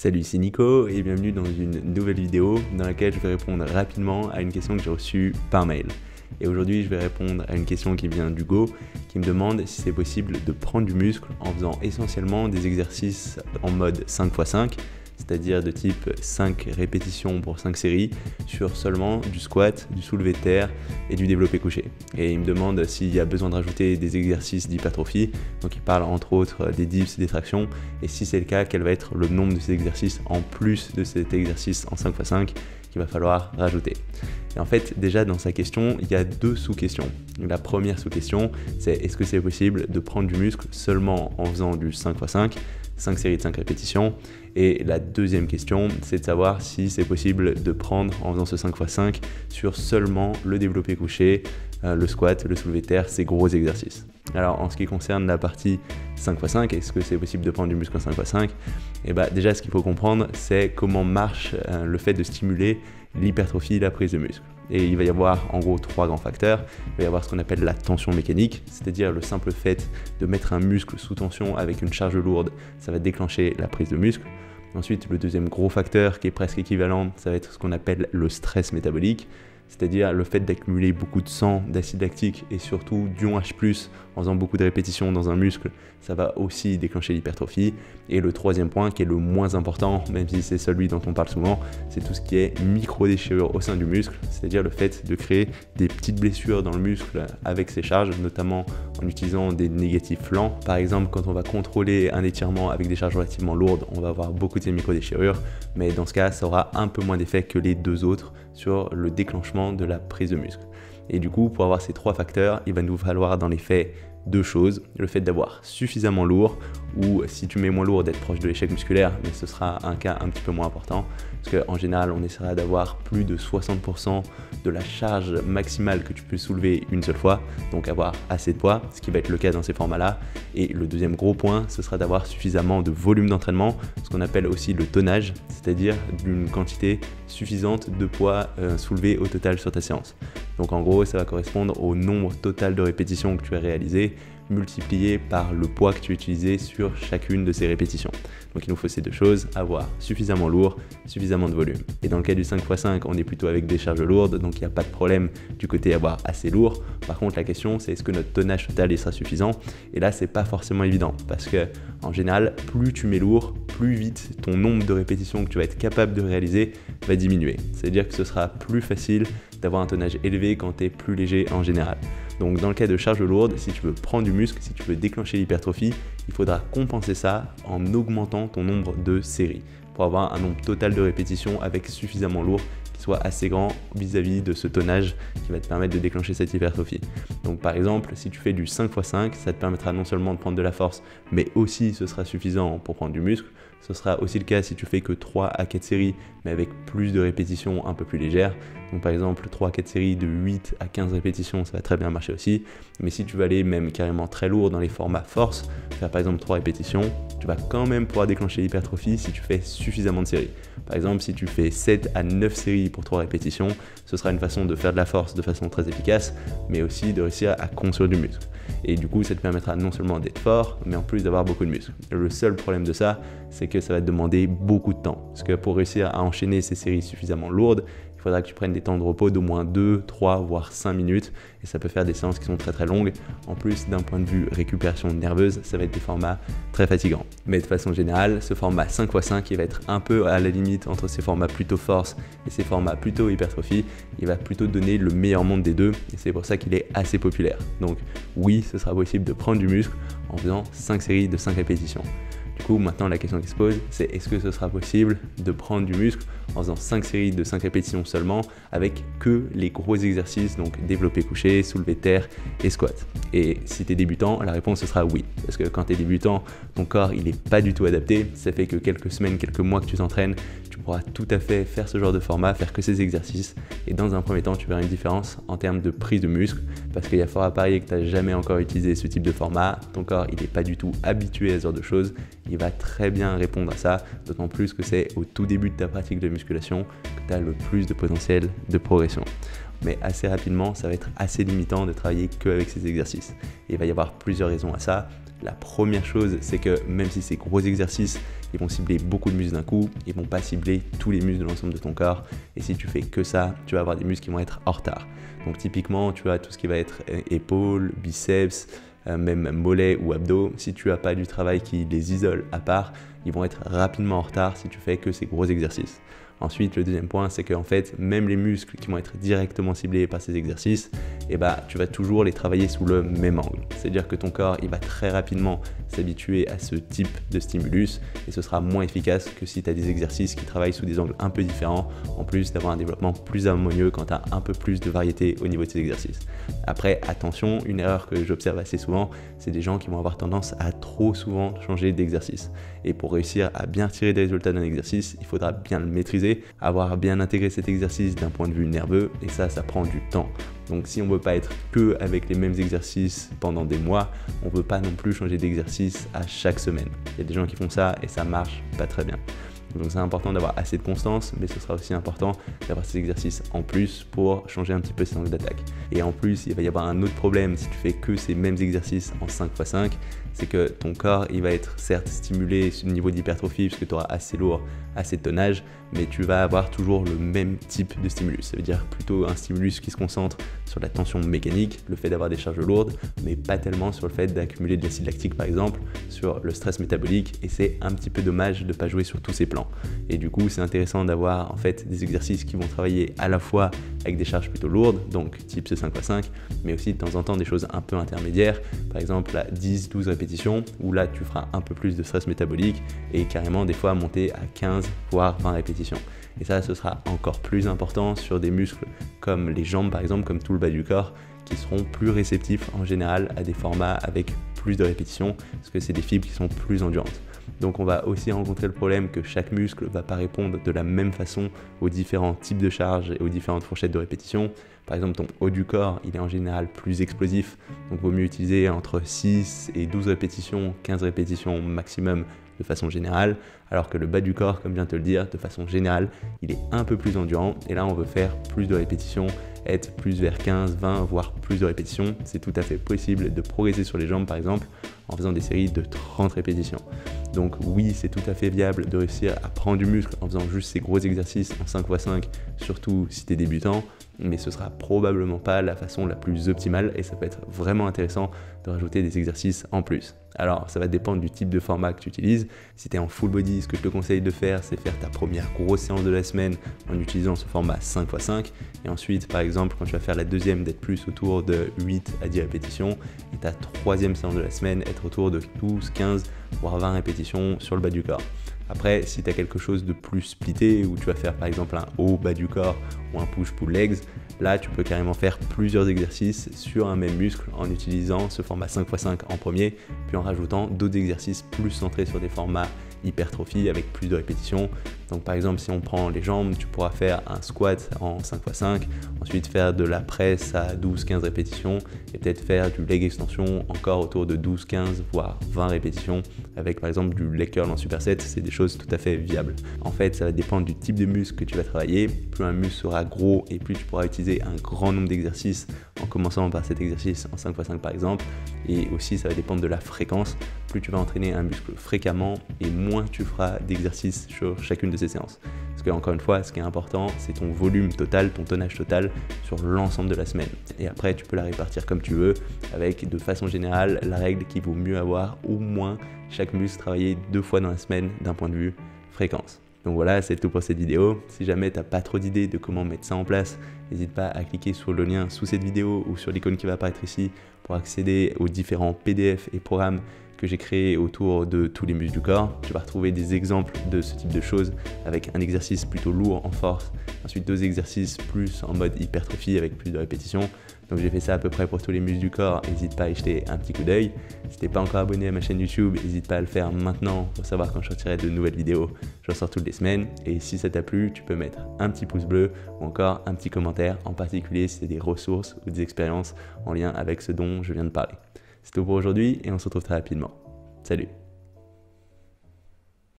Salut, c'est Nico et bienvenue dans une nouvelle vidéo dans laquelle je vais répondre rapidement à une question que j'ai reçue par mail. Et aujourd'hui, je vais répondre à une question qui vient d'Hugo qui me demande si c'est possible de prendre du muscle en faisant essentiellement des exercices en mode 5x5, c'est-à-dire de type 5 répétitions pour 5 séries sur seulement du squat, du soulevé de terre et du développé couché. Et il me demande s'il y a besoin de rajouter des exercices d'hypertrophie, donc il parle entre autres des dips et des tractions, et si c'est le cas, quel va être le nombre de ces exercices en plus de cet exercice en 5x5 qu'il va falloir rajouter. Et en fait, déjà dans sa question, il y a deux sous-questions. La première sous-question, c'est est-ce que c'est possible de prendre du muscle seulement en faisant du 5x5, 5 séries de 5 répétitions. Et la deuxième question, c'est de savoir si c'est possible de prendre en faisant ce 5x5 sur seulement le développé couché, le squat, le soulevé de terre, ces gros exercices. Alors en ce qui concerne la partie 5x5, est-ce que c'est possible de prendre du muscle en 5x5 ? Et déjà ce qu'il faut comprendre, c'est comment marche le fait de stimuler l'hypertrophie, la prise de muscle. Et il va y avoir en gros trois grands facteurs. Il va y avoir ce qu'on appelle la tension mécanique, c'est-à-dire le simple fait de mettre un muscle sous tension avec une charge lourde, ça va déclencher la prise de muscle. Ensuite, le deuxième gros facteur qui est presque équivalent, ça va être ce qu'on appelle le stress métabolique, c'est-à-dire le fait d'accumuler beaucoup de sang, d'acide lactique et surtout d'ion H+, en faisant beaucoup de répétitions dans un muscle, ça va aussi déclencher l'hypertrophie. Et le troisième point qui est le moins important, même si c'est celui dont on parle souvent, c'est tout ce qui est micro-déchirure au sein du muscle, c'est-à-dire le fait de créer des petites blessures dans le muscle avec ces charges, notamment en utilisant des négatifs lents. Par exemple, quand on va contrôler un étirement avec des charges relativement lourdes, on va avoir beaucoup de ces micro-déchirures, mais dans ce cas, ça aura un peu moins d'effet que les deux autres sur le déclenchement de la prise de muscle. Et du coup, pour avoir ces trois facteurs, il va nous falloir dans les faits deux choses. Le fait d'avoir suffisamment lourd, ou si tu mets moins lourd, d'être proche de l'échec musculaire, mais ce sera un cas un petit peu moins important, parce qu'en général, on essaiera d'avoir plus de 60% de la charge maximale que tu peux soulever une seule fois, donc avoir assez de poids, ce qui va être le cas dans ces formats-là. Et le deuxième gros point, ce sera d'avoir suffisamment de volume d'entraînement, ce qu'on appelle aussi le tonnage, c'est-à-dire d'une quantité suffisante de poids soulevé au total sur ta séance. Donc en gros, ça va correspondre au nombre total de répétitions que tu as réalisées, multiplié par le poids que tu as utilisé sur chacune de ces répétitions. Donc il nous faut ces deux choses, avoir suffisamment lourd, suffisamment de volume. Et dans le cas du 5x5, on est plutôt avec des charges lourdes, donc il n'y a pas de problème du côté avoir assez lourd. Par contre, la question, c'est est-ce que notre tonnage total sera suffisant ? Et là, c'est pas forcément évident, parce que en général, plus tu mets lourd, plus vite ton nombre de répétitions que tu vas être capable de réaliser va diminuer. C'est-à-dire que ce sera plus facile d'avoir un tonnage élevé quand tu es plus léger en général. Donc dans le cas de charge lourde, si tu veux prendre du muscle, si tu veux déclencher l'hypertrophie, il faudra compenser ça en augmentant ton nombre de séries pour avoir un nombre total de répétitions avec suffisamment lourd qui soit assez grand vis-à-vis de ce tonnage qui va te permettre de déclencher cette hypertrophie. Donc par exemple, si tu fais du 5x5, ça te permettra non seulement de prendre de la force, mais aussi ce sera suffisant pour prendre du muscle. Ce sera aussi le cas si tu fais que 3 à 4 séries, mais avec plus de répétitions un peu plus légères. Donc par exemple, 3 à 4 séries de 8 à 15 répétitions, ça va très bien marcher aussi. Mais si tu veux aller même carrément très lourd dans les formats force, faire par exemple 3 répétitions, tu vas quand même pouvoir déclencher l'hypertrophie si tu fais suffisamment de séries. Par exemple, si tu fais 7 à 9 séries pour 3 répétitions, ce sera une façon de faire de la force de façon très efficace, mais aussi de réussir à construire du muscle. Et du coup, ça te permettra non seulement d'être fort, mais en plus d'avoir beaucoup de muscles. Le seul problème de ça, c'est que ça va te demander beaucoup de temps. Parce que pour réussir à enchaîner ces séries suffisamment lourdes, il faudra que tu prennes des temps de repos d'au moins 2, 3, voire 5 minutes. Et ça peut faire des séances qui sont très très longues. En plus, d'un point de vue récupération nerveuse, ça va être des formats très fatigants. Mais de façon générale, ce format 5x5, il va être un peu à la limite entre ces formats plutôt force et ces formats plutôt hypertrophie. Il va plutôt donner le meilleur monde des deux. Et c'est pour ça qu'il est assez populaire. Donc oui, ce sera possible de prendre du muscle en faisant 5 séries de 5 répétitions. Du coup, maintenant, la question qui se pose, c'est est-ce que ce sera possible de prendre du muscle en faisant 5 séries de 5 répétitions seulement avec que les gros exercices, donc développé couché, soulevé de terre et squat. Et si tu es débutant, la réponse ce sera oui. Parce que quand tu es débutant, ton corps il n'est pas du tout adapté. Ça fait que quelques semaines, quelques mois que tu t'entraînes, tu pourras tout à fait faire ce genre de format, faire que ces exercices. Et dans un premier temps, tu verras une différence en termes de prise de muscle. Parce qu'il y a fort à parier que tu n'as jamais encore utilisé ce type de format. Ton corps il n'est pas du tout habitué à ce genre de choses. Il va très bien répondre à ça, d'autant plus que c'est au tout début de ta pratique de musculation que tu as le plus de potentiel de progression. Mais assez rapidement, ça va être assez limitant de travailler qu'avec ces exercices. Et il va y avoir plusieurs raisons à ça. La première chose, c'est que même si c'est gros exercices, ils vont cibler beaucoup de muscles d'un coup, ils vont pas cibler tous les muscles de l'ensemble de ton corps. Et si tu fais que ça, tu vas avoir des muscles qui vont être en retard. Donc typiquement, tu as tout ce qui va être épaules, biceps, même mollets ou abdos. Si tu n'as pas du travail qui les isole à part, ils vont être rapidement en retard si tu fais que ces gros exercices. Ensuite, le deuxième point, c'est qu'en fait, même les muscles qui vont être directement ciblés par ces exercices, tu vas toujours les travailler sous le même angle. C'est-à-dire que ton corps, il va très rapidement s'habituer à ce type de stimulus et ce sera moins efficace que si tu as des exercices qui travaillent sous des angles un peu différents, en plus d'avoir un développement plus harmonieux quand tu as un peu plus de variété au niveau de ces exercices. Après, attention, une erreur que j'observe assez souvent, c'est des gens qui vont avoir tendance à trop souvent changer d'exercice. Et pour réussir à bien tirer des résultats d'un exercice, il faudra bien le maîtriser, avoir bien intégré cet exercice d'un point de vue nerveux, et ça prend du temps. Donc si on ne veut pas être que avec les mêmes exercices pendant des mois, on ne veut pas non plus changer d'exercice à chaque semaine. Il y a des gens qui font ça et ça marche pas très bien. Donc c'est important d'avoir assez de constance, mais ce sera aussi important d'avoir ces exercices en plus pour changer un petit peu ses angles d'attaque. Et en plus, il va y avoir un autre problème si tu fais que ces mêmes exercices en 5x5, c'est que ton corps, il va être certes stimulé sur le niveau d'hypertrophie parce que tu auras assez lourd, assez de tonnage, mais tu vas avoir toujours le même type de stimulus. Ça veut dire plutôt un stimulus qui se concentre sur la tension mécanique, le fait d'avoir des charges lourdes, mais pas tellement sur le fait d'accumuler de l'acide lactique par exemple, sur le stress métabolique, et c'est un petit peu dommage de ne pas jouer sur tous ces plans. Et du coup, c'est intéressant d'avoir en fait des exercices qui vont travailler à la fois avec des charges plutôt lourdes, donc type ce 5x5, mais aussi de temps en temps des choses un peu intermédiaires, par exemple à 10-12 répétitions, où là tu feras un peu plus de stress métabolique et carrément des fois monter à 15 voire 20 répétitions. Et ça, ce sera encore plus important sur des muscles comme les jambes par exemple, comme tout le bas du corps, qui seront plus réceptifs en général à des formats avec plus de répétitions, parce que c'est des fibres qui sont plus endurantes. Donc on va aussi rencontrer le problème que chaque muscle ne va pas répondre de la même façon aux différents types de charges et aux différentes fourchettes de répétition. Par exemple, ton haut du corps, il est en général plus explosif, donc il vaut mieux utiliser entre 6 et 12 répétitions, 15 répétitions maximum de façon générale, alors que le bas du corps, comme je viens de te le dire, de façon générale, il est un peu plus endurant, et là on veut faire plus de répétitions, être plus vers 15, 20, voire plus de répétitions. C'est tout à fait possible de progresser sur les jambes par exemple, en faisant des séries de 30 répétitions. Donc oui, c'est tout à fait viable de réussir à prendre du muscle en faisant juste ces gros exercices en 5x5, surtout si tu es débutant, mais ce sera probablement pas la façon la plus optimale et ça peut être vraiment intéressant de rajouter des exercices en plus. Alors ça va dépendre du type de format que tu utilises. Si tu es en full body, ce que je te conseille de faire, c'est faire ta première grosse séance de la semaine en utilisant ce format 5x5 et ensuite par exemple quand tu vas faire la deuxième d'être plus autour de 8 à 10 répétitions et ta troisième séance de la semaine être autour de 12, 15 voire 20 répétitions sur le bas du corps. Après, si tu as quelque chose de plus splitté, où tu vas faire par exemple un haut bas du corps ou un push-pull legs, là tu peux carrément faire plusieurs exercices sur un même muscle en utilisant ce format 5x5 en premier, puis en rajoutant d'autres exercices plus centrés sur des formats hypertrophie avec plus de répétitions. Donc par exemple, si on prend les jambes, tu pourras faire un squat en 5x5, ensuite faire de la presse à 12-15 répétitions et peut-être faire du leg extension encore autour de 12-15 voire 20 répétitions avec par exemple du leg curl en superset. C'est des choses tout à fait viables. En fait, ça va dépendre du type de muscle que tu vas travailler. Plus un muscle sera gros et plus tu pourras utiliser un grand nombre d'exercices en commençant par cet exercice en 5x5 par exemple, et aussi ça va dépendre de la fréquence. Plus tu vas entraîner un muscle fréquemment et moins tu feras d'exercices sur chacune de ces séances. Parce que encore une fois, ce qui est important, c'est ton volume total, ton tonnage total sur l'ensemble de la semaine. Et après, tu peux la répartir comme tu veux, avec de façon générale la règle qu'il vaut mieux avoir au moins chaque muscle travaillé 2 fois dans la semaine d'un point de vue fréquence. Donc voilà, c'est tout pour cette vidéo. Si jamais tu n'as pas trop d'idées de comment mettre ça en place, n'hésite pas à cliquer sur le lien sous cette vidéo ou sur l'icône qui va apparaître ici pour accéder aux différents PDF et programmes que j'ai créé autour de tous les muscles du corps. Tu vas retrouver des exemples de ce type de choses avec un exercice plutôt lourd en force, ensuite 2 exercices plus en mode hypertrophie avec plus de répétitions. Donc j'ai fait ça à peu près pour tous les muscles du corps, n'hésite pas à y jeter un petit coup d'œil. Si t'es pas encore abonné à ma chaîne YouTube, n'hésite pas à le faire maintenant pour savoir quand je sortirai de nouvelles vidéos. J'en sors toutes les semaines et si ça t'a plu, tu peux mettre un petit pouce bleu ou encore un petit commentaire, en particulier si c'est des ressources ou des expériences en lien avec ce dont je viens de parler. C'est tout pour aujourd'hui et on se retrouve très rapidement. Salut!